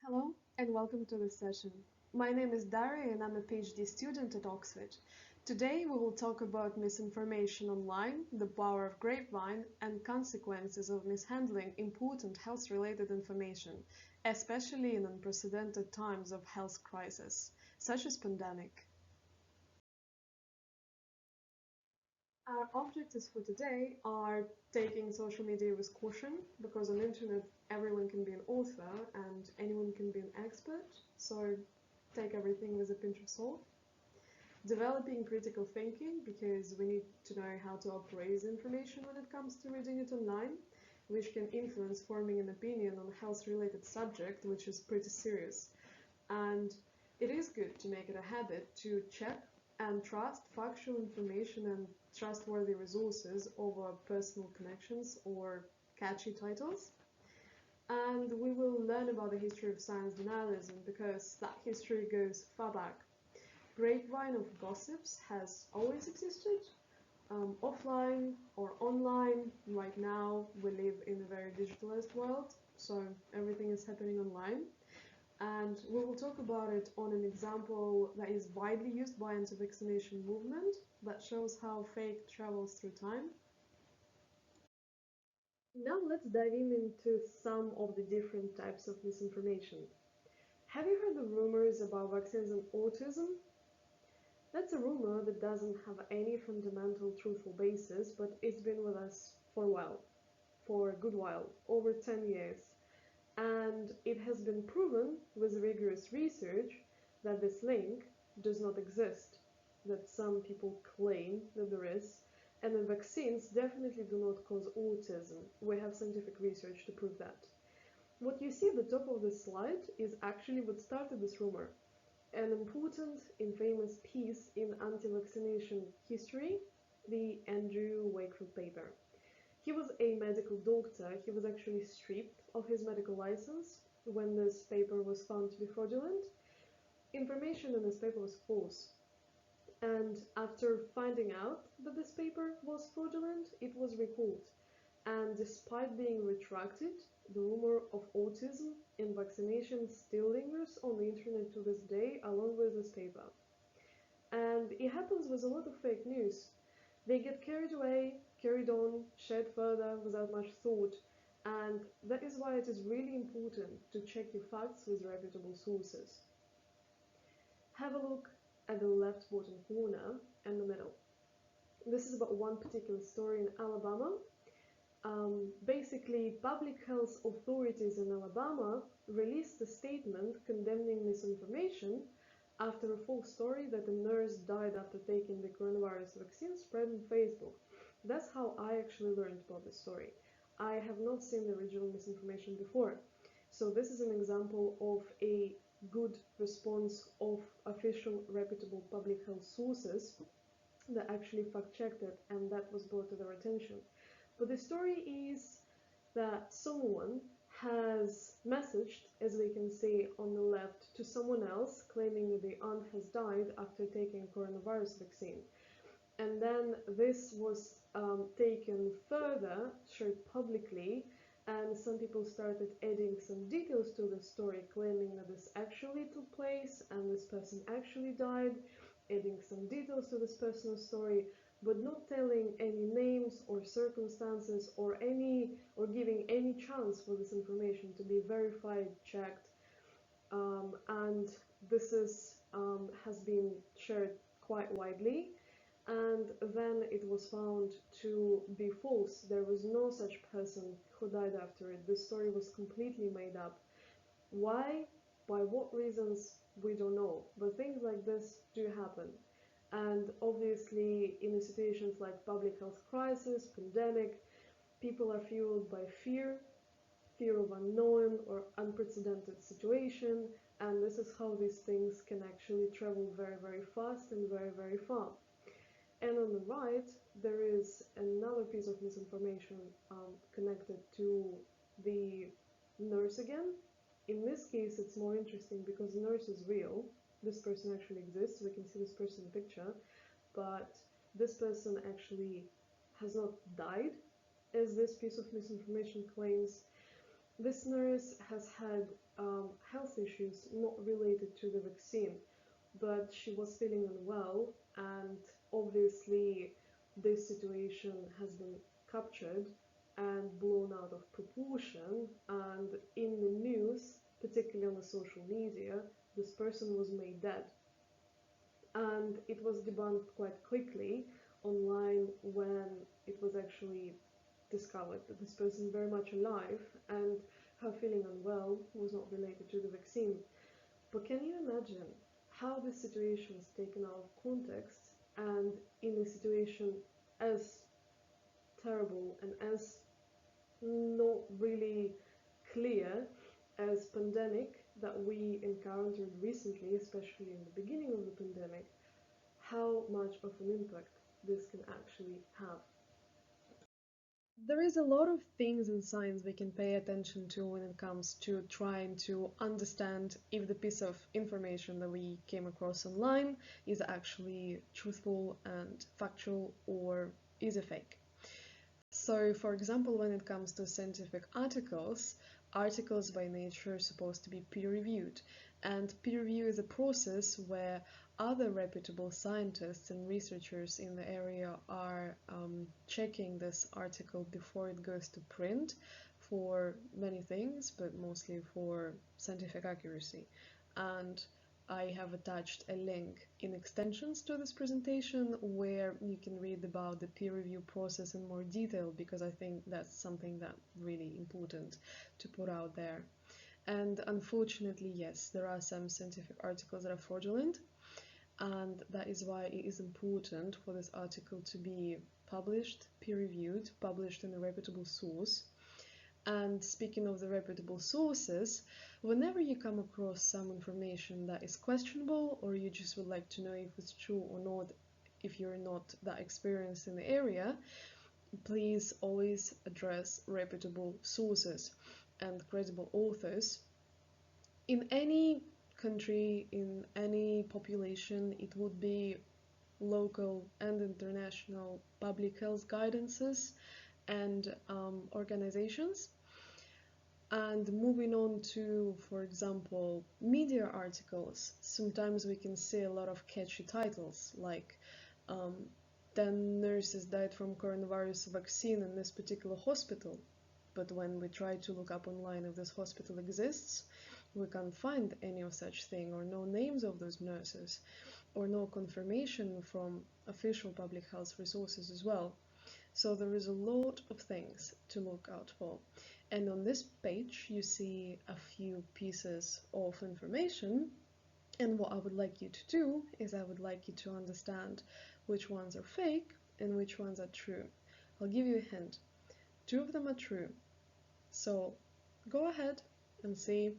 Hello and welcome to this session. My name is Daria and I'm a PhD student at Oxford. Today we will talk about misinformation online, the power of grapevine, and consequences of mishandling important health-related information, especially in unprecedented times of health crisis, such as pandemic. Our objectives for today are taking social media with caution, because on the internet everyone can be an author and anyone can be an expert, so take everything with a pinch of salt. Developing critical thinking, because we need to know how to appraise information when it comes to reading it online, which can influence forming an opinion on a health-related subject, which is pretty serious. And it is good to make it a habit to check and trust factual information and trustworthy resources over personal connections or catchy titles. And we will learn about the history of science denialism, because that history goes far back. Grapevine of gossips has always existed, offline or online. Right now we live in a very digitalized world, so everything is happening online. And we will talk about it on an example that is widely used by anti-vaccination movement that shows how fake travels through time. Now let's dive into some of the different types of misinformation. Have you heard the rumors about vaccines and autism? That's a rumor that doesn't have any fundamental truthful basis, but it's been with us for a while, for a good while, over 10 years. And it has been proven with rigorous research that this link does not exist, that some people claim that there is, and that vaccines definitely do not cause autism. We have scientific research to prove that. What you see at the top of this slide is actually what started this rumor, an important, infamous piece in anti-vaccination history, the Andrew Wakefield paper. He was a medical doctor. He was actually stripped of his medical license when this paper was found to be fraudulent. Information in this paper was false. And after finding out that this paper was fraudulent, it was recalled. And despite being retracted, the rumor of autism in vaccination still lingers on the internet to this day, along with this paper. And it happens with a lot of fake news. They get carried away, carried on, shared further without much thought, and that is why it is really important to check your facts with reputable sources. Have a look at the left bottom corner and the middle. This is about one particular story in Alabama. Basically, public health authorities in Alabama released a statement condemning misinformation after a false story that a nurse died after taking the coronavirus vaccine spread on Facebook. That's how I actually learned about this story. I have not seen the original misinformation before. So this is an example of a good response of official reputable public health sources that actually fact-checked it, and that was brought to their attention. But the story is that someone has messaged, as we can see on the left, to someone else claiming that the aunt has died after taking coronavirus vaccine. And then this was taken further, shared publicly, and some people started adding some details to the story, claiming that this actually took place and this person actually died, adding some details to this person's story, but not telling any names or circumstances or giving any chance for this information to be verified, checked, and this has been shared quite widely. And then it was found to be false. There was no such person who died after it. The story was completely made up. Why? By what reasons? We don't know. But things like this do happen. And obviously, in situations like public health crisis, pandemic, people are fueled by fear, fear of unknown or unprecedented situation, and this is how these things can actually travel very, very fast and very, very far. And on the right, there is another piece of misinformation connected to the nurse again. In this case, it's more interesting because the nurse is real. This person actually exists. We can see this person in the picture, but this person actually has not died, as this piece of misinformation claims. This nurse has had health issues not related to the vaccine, but she was feeling unwell, and obviously this situation has been captured and blown out of proportion, and in the news, particularly on the social media, this person was made dead. And it was debunked quite quickly online when it was actually discovered that this person is very much alive and her feeling unwell was not related to the vaccine. But can you imagine how this situation is taken out of context, and in a situation as terrible and as not really clear as pandemic that we encountered recently, especially in the beginning of the pandemic, how much of an impact this can actually have? There is a lot of things in science we can pay attention to when it comes to trying to understand if the piece of information that we came across online is actually truthful and factual or is a fake. So, for example, when it comes to scientific articles, articles by nature are supposed to be peer-reviewed, and peer review is a process where other reputable scientists and researchers in the area are checking this article before it goes to print for many things, but mostly for scientific accuracy. And I have attached a link in extensions to this presentation where you can read about the peer review process in more detail, because I think that's something that's really important to put out there. And unfortunately, yes, there are some scientific articles that are fraudulent, and that is why it is important for this article to be published, peer-reviewed, published in a reputable source. And speaking of the reputable sources, whenever you come across some information that is questionable, or you just would like to know if it's true or not, if you're not that experienced in the area, please always address reputable sources and credible authors. In any country, in any population, it would be local and international public health guidances and organizations. And moving on to, for example, media articles, sometimes we can see a lot of catchy titles like 10 nurses died from coronavirus vaccine in this particular hospital. But when we try to look up online if this hospital exists, we can't find any of such thing, or no names of those nurses, or no confirmation from official public health resources as well. So there is a lot of things to look out for. And on this page, you see a few pieces of information. And what I would like you to do is I would like you to understand which ones are fake and which ones are true. I'll give you a hint. 2 of them are true. So go ahead and see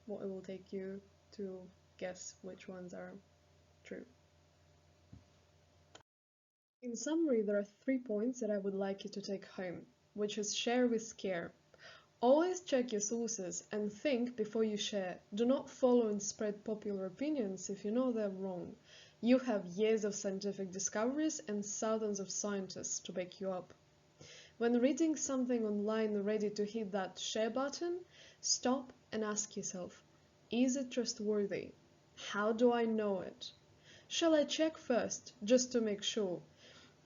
what it will take you to guess which ones are true. In summary, there are 3 points that I would like you to take home, which is share with care. Always check your sources and think before you share. Do not follow and spread popular opinions if you know they're wrong. You have years of scientific discoveries and thousands of scientists to back you up. When reading something online ready to hit that share button, stop and ask yourself, is it trustworthy? How do I know it? Shall I check first, just to make sure?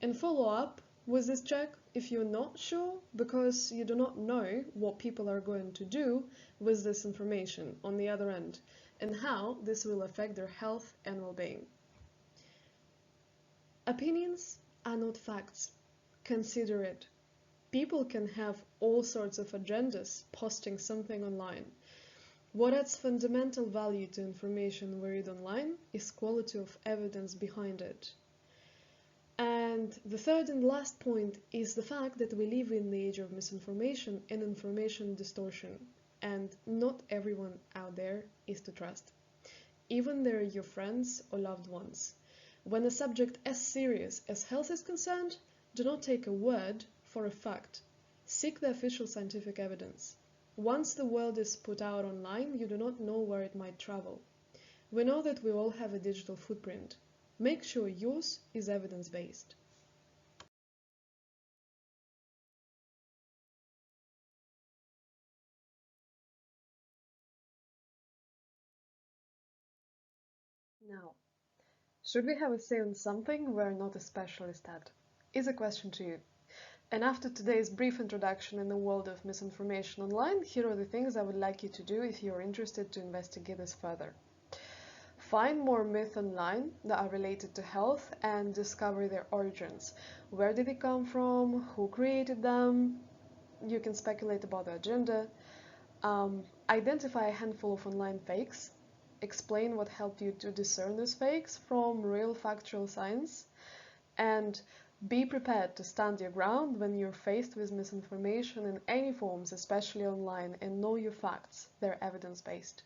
And follow up with this check if you're not sure, because you do not know what people are going to do with this information on the other end, and how this will affect their health and well-being. Opinions are not facts. Consider it. People can have all sorts of agendas posting something online. What adds fundamental value to information we read online is quality of evidence behind it. And the third and last point is the fact that we live in the age of misinformation and information distortion, and not everyone out there is to trust. Even they're your friends or loved ones. When a subject as serious as health is concerned, do not take a word for a fact. Seek the official scientific evidence. Once the word is put out online, you do not know where it might travel. We know that we all have a digital footprint. Make sure yours is evidence-based. Now, should we have a say on something we're not a specialist at? Is a question to you. And after today's brief introduction in the world of misinformation online, here are the things I would like you to do if you're interested to investigate this further. Find more myths online that are related to health and discover their origins. Where did they come from? Who created them? You can speculate about the agenda. Identify a handful of online fakes. Explain what helped you to discern these fakes from real factual science. And be prepared to stand your ground when you're faced with misinformation in any forms, especially online, and know your facts. They're evidence-based.